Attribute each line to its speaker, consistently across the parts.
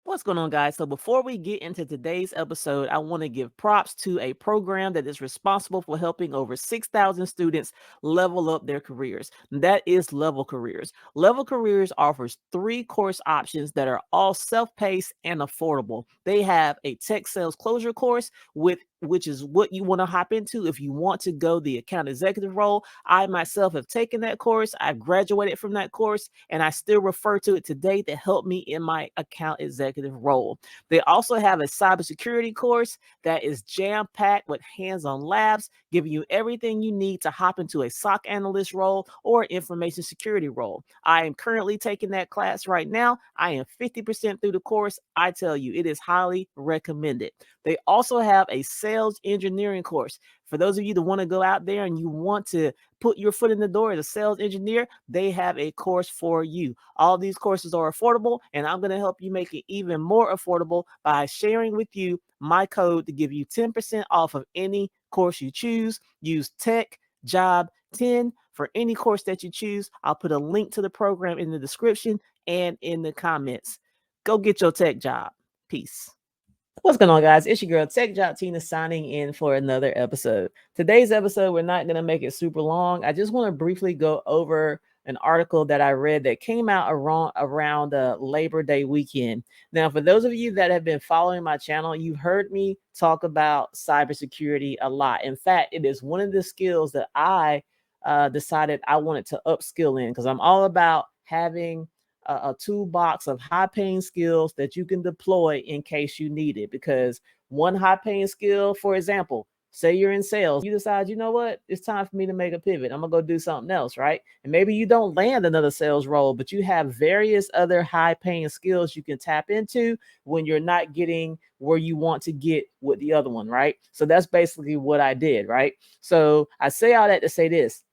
Speaker 1: What's going on, guys? So before we get into today's episode, I want to give props to a program that is responsible for helping over 6,000 students level up their careers. That is Level Careers. Level Careers offers 3 course options that are all self-paced and affordable. They have a tech sales closure course which is what you want to hop into if you want to go the account executive role. I myself have taken that course. I graduated from that course and I still refer to it today to help me in my account executive role. They also have a cybersecurity course that is jam-packed with hands-on labs, giving you everything you need to hop into a SOC analyst role or information security role. I am currently taking that class right now. I am 50% through the course. I tell you, it is highly recommended. They also have a sales engineering course. For those of you that want to go out there and you want to put your foot in the door as a sales engineer, they have a course for you. All these courses are affordable, and I'm going to help you make it even more affordable by sharing with you my code to give you 10% off of any course you choose. Use TechJob 10 for any course that you choose. I'll put a link to the program in the description and in the comments. Go get your tech job. Peace. What's going on, guys? It's your girl TechJob Tina signing in for another episode. Today's episode, we're not going to make it super long. I just want to briefly go over an article that I read that came out around Labor Day weekend. Now, for those of you that have been following my channel, you've heard me talk about cybersecurity a lot. In fact, it is one of the skills that I decided I wanted to upskill in because I'm all about having a toolbox of high paying skills that you can deploy in case you need it. Because one high paying skill, for example, say you're in sales, you decide, you know what, it's time for me to make a pivot. I'm gonna go do something else, right? And maybe you don't land another sales role, but you have various other high paying skills you can tap into when you're not getting where you want to get with the other one, right? So that's basically what I did, right? So I say all that to say this.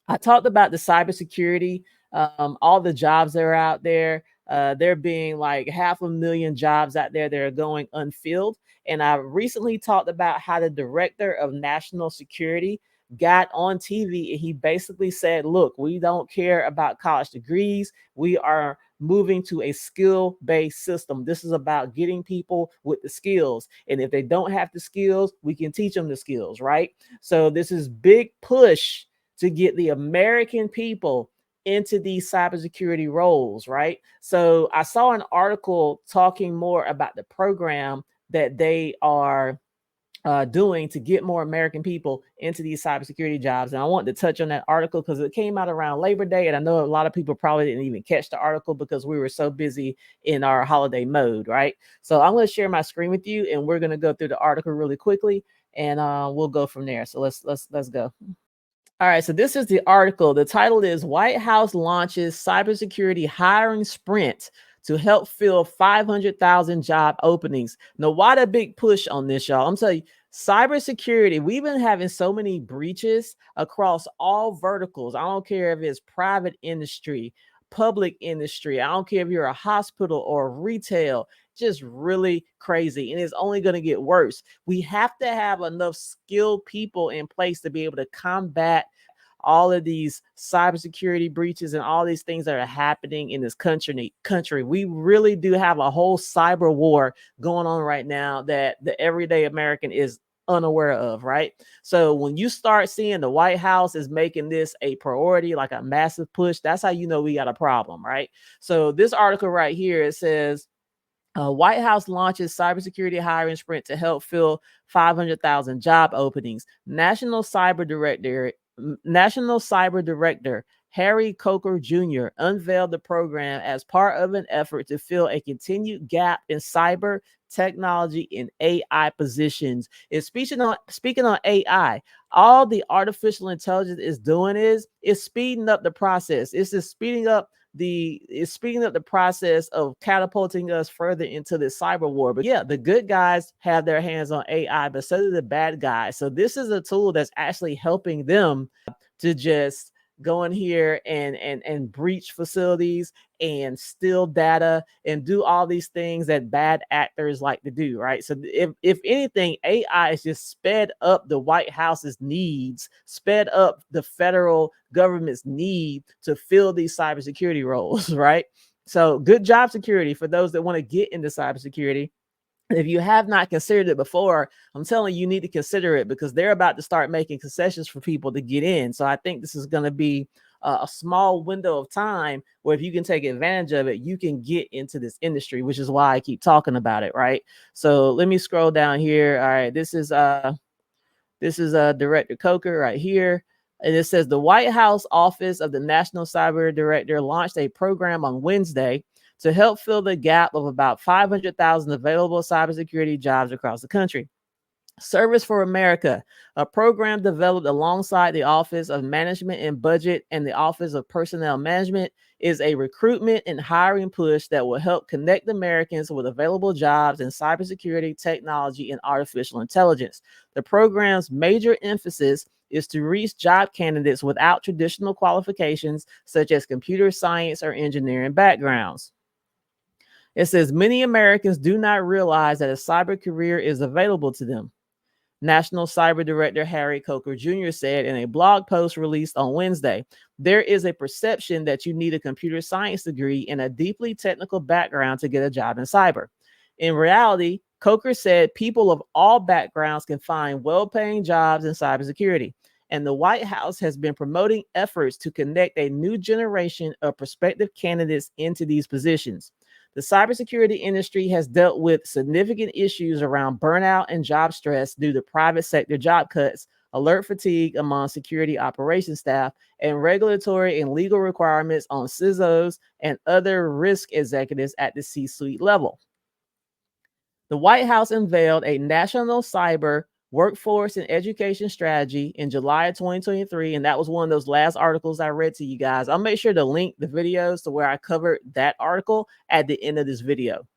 Speaker 1: I talked about the cybersecurity, all the jobs that are out there. There being like 500,000 jobs out there that are going unfilled. And I recently talked about how the director of national security got on TV and he basically said, look, we don't care about college degrees. We are moving to a skill-based system. This is about getting people with the skills. And if they don't have the skills, we can teach them the skills, right? So this is big push to get the American people into these cybersecurity roles, right? So I saw an article talking more about the program that they are doing to get more American people into these cybersecurity jobs. And I wanted to touch on that article because it came out around Labor Day. And I know a lot of people probably didn't even catch the article because we were so busy in our holiday mode, right? So I'm going to share my screen with you and we're going to go through the article really quickly and we'll go from there. So let's go. All right, so this is the article. The title is Whitehouse launches cybersecurity hiring sprint to help fill 500,000 job openings. Now, why the big push on this, y'all? I'm telling you, cybersecurity, we've been having so many breaches across all verticals. I don't care if it's private industry, public industry. I don't care if you're a hospital or retail, just really crazy. And it's only going to get worse. We have to have enough skilled people in place to be able to combat all of these cybersecurity breaches and all these things that are happening in this country. We really do have a whole cyber war going on right now that the everyday American is unaware of, right? So when you start seeing the White House is making this a priority, like a massive push, that's how you know we got a problem, right? So this article right here, it says, White House launches cybersecurity hiring sprint to help fill 500,000 job openings. National Cyber Director Harry Coker Jr. unveiled the program as part of an effort to fill a continued gap in cyber technology and AI positions. It's speaking on AI. All the artificial intelligence is doing is speeding up the process. It's just speeding up the process of catapulting us further into the cyber war. But yeah, the good guys have their hands on AI, but so do the bad guys. So this is a tool that's actually helping them to just go in here and breach facilities and steal data and do all these things that bad actors like to do, right? So if anything, AI has just sped up the White House's needs, sped up the federal government's need to fill these cybersecurity roles, right? So good job security for those that want to get into cybersecurity. And if you have not considered it before, I'm telling you, you need to consider it because they're about to start making concessions for people to get in. So I think this is going to be a small window of time where if you can take advantage of it, you can get into this industry, which is why I keep talking about it, right? So let me scroll down here. All right, this is Director Coker right here. And it says the White House Office of the National Cyber Director launched a program on Wednesday to help fill the gap of about 500,000 available cybersecurity jobs across the country. Service for America, a program developed alongside the Office of Management and Budget and the Office of Personnel Management, is a recruitment and hiring push that will help connect Americans with available jobs in cybersecurity, technology, and artificial intelligence. The program's major emphasis is to reach job candidates without traditional qualifications such as computer science or engineering backgrounds. It says many Americans do not realize that a cyber career is available to them. National Cyber Director Harry Coker Jr. said in a blog post released on Wednesday, there is a perception that you need a computer science degree and a deeply technical background to get a job in cyber. In reality, Coker said people of all backgrounds can find well-paying jobs in cybersecurity, and the White House has been promoting efforts to connect a new generation of prospective candidates into these positions. The cybersecurity industry has dealt with significant issues around burnout and job stress due to private sector job cuts, alert fatigue among security operations staff, and regulatory and legal requirements on CISOs and other risk executives at the C-suite level. The White House unveiled a national cyber workforce and education strategy in July of 2023. And that was one of those last articles I read to you guys. I'll make sure to link the videos to where I covered that article at the end of this video.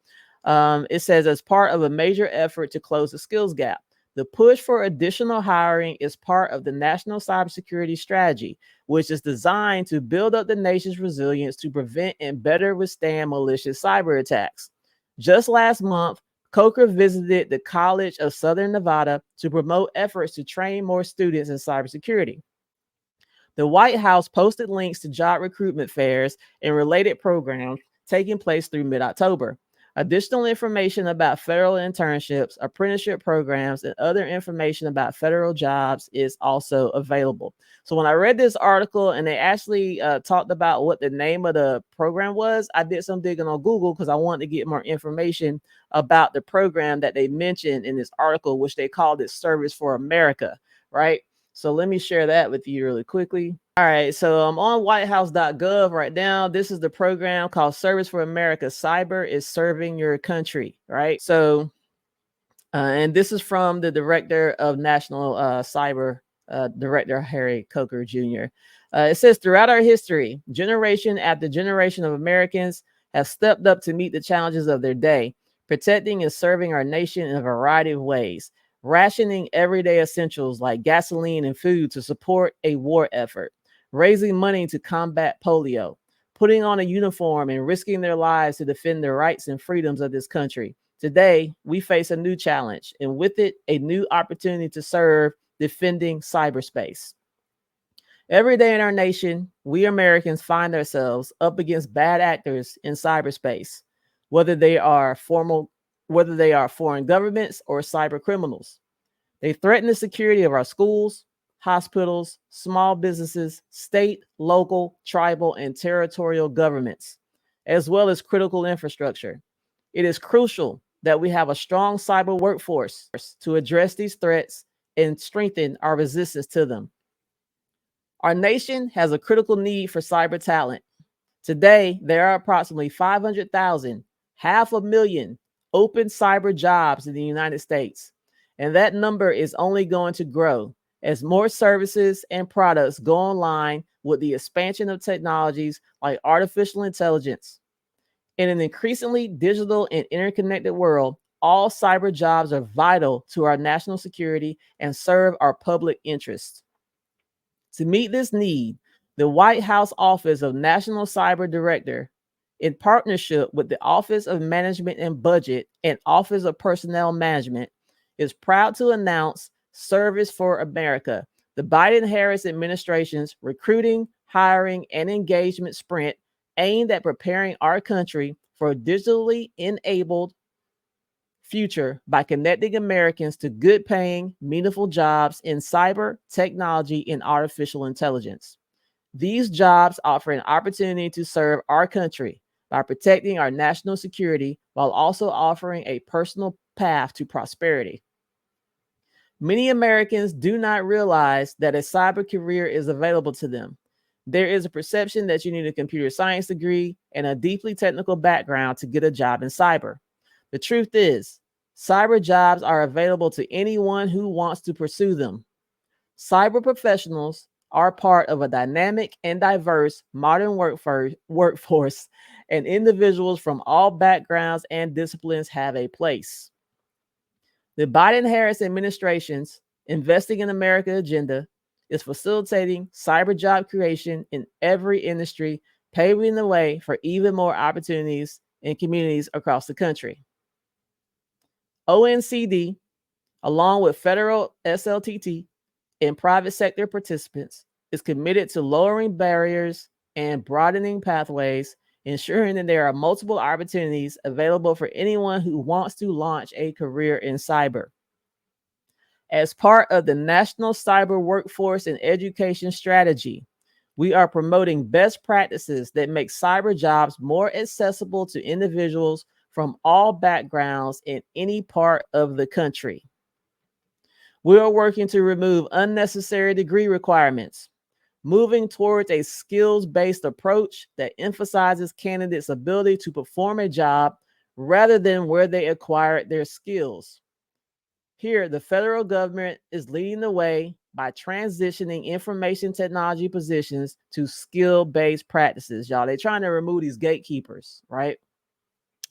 Speaker 1: It says, as part of a major effort to close the skills gap, the push for additional hiring is part of the National Cybersecurity Strategy, which is designed to build up the nation's resilience to prevent and better withstand malicious cyber attacks. Just last month, Coker visited the College of Southern Nevada to promote efforts to train more students in cybersecurity. The White House posted links to job recruitment fairs and related programs taking place through mid-October. Additional information about federal internships, apprenticeship programs, and other information about federal jobs is also available. So when I read this article and they actually talked about what the name of the program was, I did some digging on Google because I wanted to get more information about the program that they mentioned in this article, which they called it Service for America, right? So let me share that with you really quickly. All right, so I'm on whitehouse.gov right now. This is the program called Service for America. Cyber is serving your country, right? So, and this is from the Director of National Cyber, Director Harry Coker Jr. It says, throughout our history, generation after generation of Americans have stepped up to meet the challenges of their day, protecting and serving our nation in a variety of ways, rationing everyday essentials like gasoline and food to support a war effort, raising money to combat polio, putting on a uniform and risking their lives to defend the rights and freedoms of this country. Today, we face a new challenge, and with it, a new opportunity to serve defending cyberspace. Every day in our nation, we Americans find ourselves up against bad actors in cyberspace, whether they are foreign governments or cyber criminals. They threaten the security of our schools, hospitals, small businesses, state, local, tribal, and territorial governments, as well as critical infrastructure. It is crucial that we have a strong cyber workforce to address these threats and strengthen our resistance to them. Our nation has a critical need for cyber talent. Today, there are approximately 500,000, 500,000 open cyber jobs in the United States. And that number is only going to grow as more services and products go online with the expansion of technologies like artificial intelligence. In an increasingly digital and interconnected world, all cyber jobs are vital to our national security and serve our public interests. To meet this need, the White House Office of National Cyber Director, in partnership with the Office of Management and Budget and Office of Personnel Management, is proud to announce Service for America, the Biden-Harris administration's recruiting, hiring, and engagement sprint aimed at preparing our country for a digitally enabled future by connecting Americans to good paying, meaningful jobs in cyber, technology, and artificial intelligence. These jobs offer an opportunity to serve our country by protecting our national security while also offering a personal path to prosperity. Many Americans do not realize that a cyber career is available to them. There is a perception that you need a computer science degree and a deeply technical background to get a job in cyber. The truth is, cyber jobs are available to anyone who wants to pursue them. Cyber professionals are part of a dynamic and diverse modern workforce, and individuals from all backgrounds and disciplines have a place. The Biden-Harris administration's Investing in America agenda is facilitating cyber job creation in every industry, paving the way for even more opportunities in communities across the country. OECD, along with federal SLTT and private sector participants, is committed to lowering barriers and broadening pathways, ensuring that there are multiple opportunities available for anyone who wants to launch a career in cyber. As part of the National Cyber Workforce and Education Strategy, we are promoting best practices that make cyber jobs more accessible to individuals from all backgrounds in any part of the country. We are working to remove unnecessary degree requirements, moving towards a skills-based approach that emphasizes candidates' ability to perform a job rather than where they acquired their skills. Here, the federal government is leading the way by transitioning information technology positions to skill-based practices. Y'all, they're trying to remove these gatekeepers, right?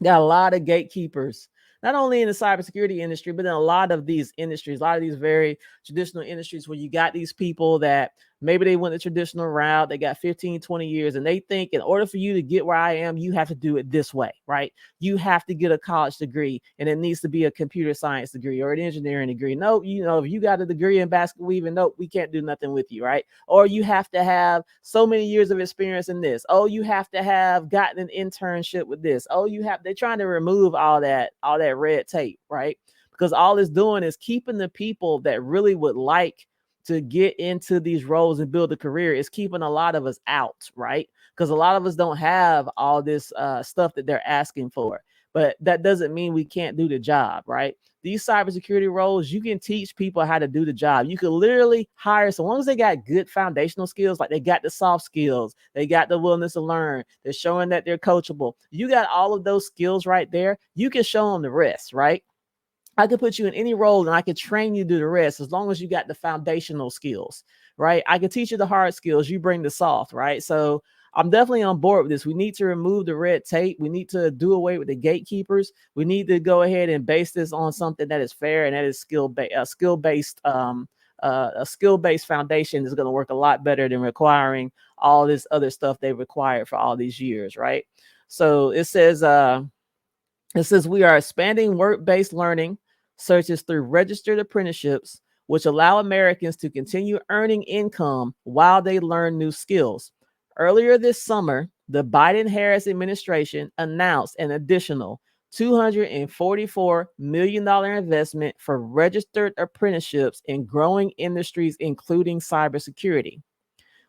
Speaker 1: Got a lot of gatekeepers, not only in the cybersecurity industry, but in a lot of these industries, a lot of these very traditional industries where you got these people that maybe they went the traditional route, they got 15, 20 years, and they think in order for you to get where I am, you have to do it this way, right? You have to get a college degree, and it needs to be a computer science degree or an engineering degree. Nope, if you got a degree in basket weaving, nope, we can't do nothing with you, right? Or you have to have so many years of experience in this. Oh, you have to have gotten an internship with this. Oh, they're trying to remove all that red tape, right? Because all it's doing is keeping the people that really would like to get into these roles and build a career, is keeping a lot of us out, right? Because a lot of us don't have all this stuff that they're asking for. But that doesn't mean we can't do the job, right? These cybersecurity roles, you can teach people how to do the job. You can literally hire, so long as they got good foundational skills, like they got the soft skills, they got the willingness to learn, they're showing that they're coachable. You got all of those skills right there. You can show them the rest, right? I could put you in any role and I could train you to do the rest as long as you got the foundational skills, right? I could teach you the hard skills, you bring the soft, right? So I'm definitely on board with this. We need to remove the red tape. We need to do away with the gatekeepers. We need to go ahead and base this on something that is fair and that is a skill-based foundation is going to work a lot better than requiring all this other stuff they required for all these years, right? So it says we are expanding work-based learning searches through registered apprenticeships, which allow Americans to continue earning income while they learn new skills. Earlier this summer, the Biden-Harris administration announced an additional $244 million investment for registered apprenticeships in growing industries, including cybersecurity.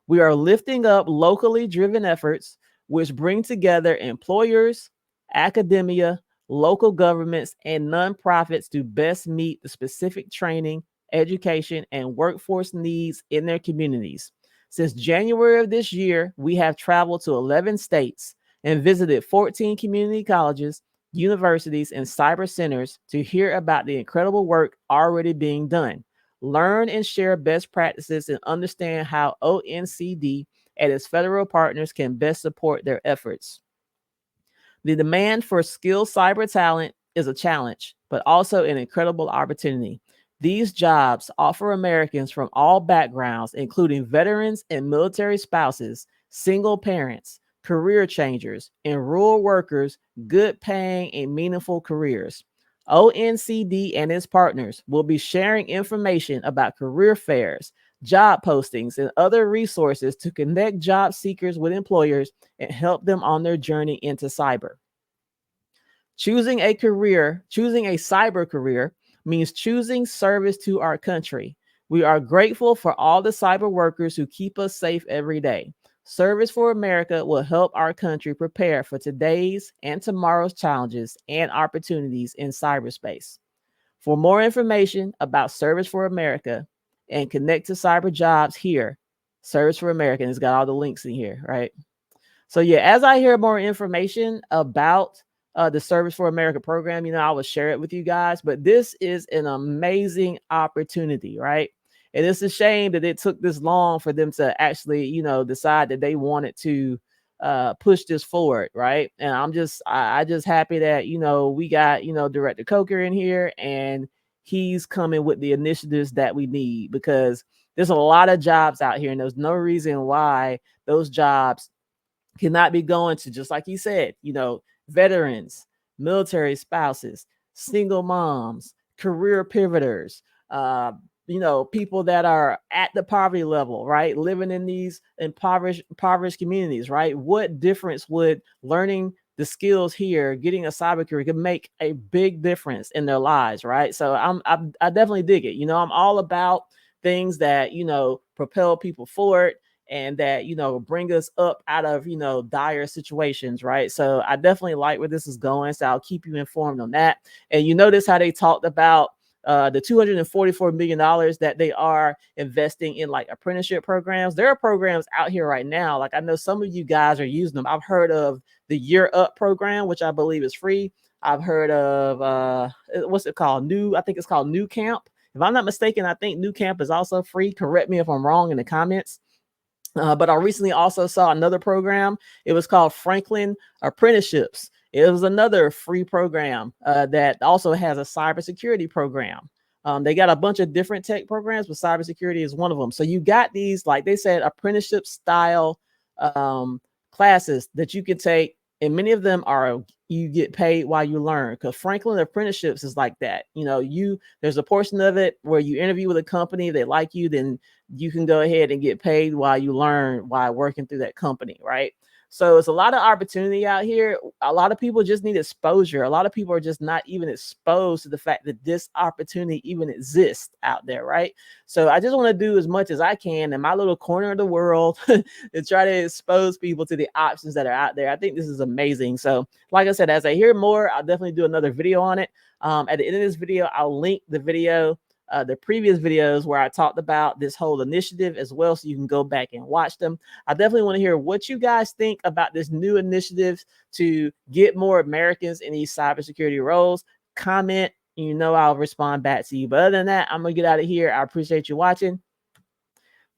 Speaker 1: We are lifting up locally driven efforts which bring together employers, academia, local governments, and nonprofits to best meet the specific training, education, and workforce needs in their communities. Since January of this year, we have traveled to 11 states and visited 14 community colleges, universities, and cyber centers to hear about the incredible work already being done. Learn and share best practices and understand how OECD and its federal partners can best support their efforts. The demand for skilled cyber talent is a challenge, but also an incredible opportunity. These jobs offer Americans from all backgrounds, including veterans and military spouses, single parents, career changers, and rural workers, good paying and meaningful careers. OECD and its partners will be sharing information about career fairs, job postings, and other resources to connect job seekers with employers and help them on their journey into cyber. Choosing a cyber career means choosing service to our country. We are grateful for all the cyber workers who keep us safe every day. Service for America will help our country prepare for today's and tomorrow's challenges and opportunities in cyberspace. For more information about Service for America and connect to cyber jobs here, Service for America, and it's got all the links in here, right? So yeah, as I hear more information about the Service for America program, I will share it with you guys. But this is an amazing opportunity, right? And it's a shame that it took this long for them to actually, decide that they wanted to push this forward, right? And I just happy that we got Director Coker in here, and he's coming with the initiatives that we need, because there's a lot of jobs out here, and there's no reason why those jobs cannot be going to, just like you said, veterans, military spouses, single moms, career pivoters, people that are at the poverty level, right? Living in these impoverished communities, right? What difference would learning the skills here, getting a cyber career, could make a big difference in their lives, right? So I definitely dig it. I'm all about things that propel people forward and that bring us up out of dire situations, right? So I definitely like where this is going, so I'll keep you informed on that. And you notice how they talked about the $244 million that they are investing in like apprenticeship programs. There are programs out here right now, like I know some of you guys are using them. I've heard of the Year Up program, which I believe is free. I've heard of what's it called? I think it's called New Camp. If I'm not mistaken, I think New Camp is also free. Correct me if I'm wrong in the comments. But I recently also saw another program. It was called Franklin Apprenticeships. It was another free program that also has a cybersecurity program. They got a bunch of different tech programs, but cybersecurity is one of them. So you got these, like they said, apprenticeship style classes that you can take, and many of them are you get paid while you learn, because Franklin Apprenticeships is like that. There's a portion of it where you interview with a company, they like you, then you can go ahead and get paid while you learn while working through that company, right? So it's a lot of opportunity out here. A lot of people just need exposure. A lot of people are just not even exposed to the fact that this opportunity even exists out there, right? So I just want to do as much as I can in my little corner of the world to try to expose people to the options that are out there. I think this is amazing. So like I said, as I hear more, I'll definitely do another video on it. At the end of this video, I'll link the video, the previous videos where I talked about this whole initiative as well, so you can go back and watch them. I definitely want to hear what you guys think about this new initiative to get more Americans in these cybersecurity roles. Comment, I'll respond back to you. But other than that, I'm gonna get out of here. I appreciate you watching.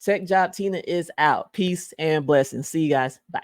Speaker 1: TechJob Tina is out. Peace and blessings. See you guys. Bye.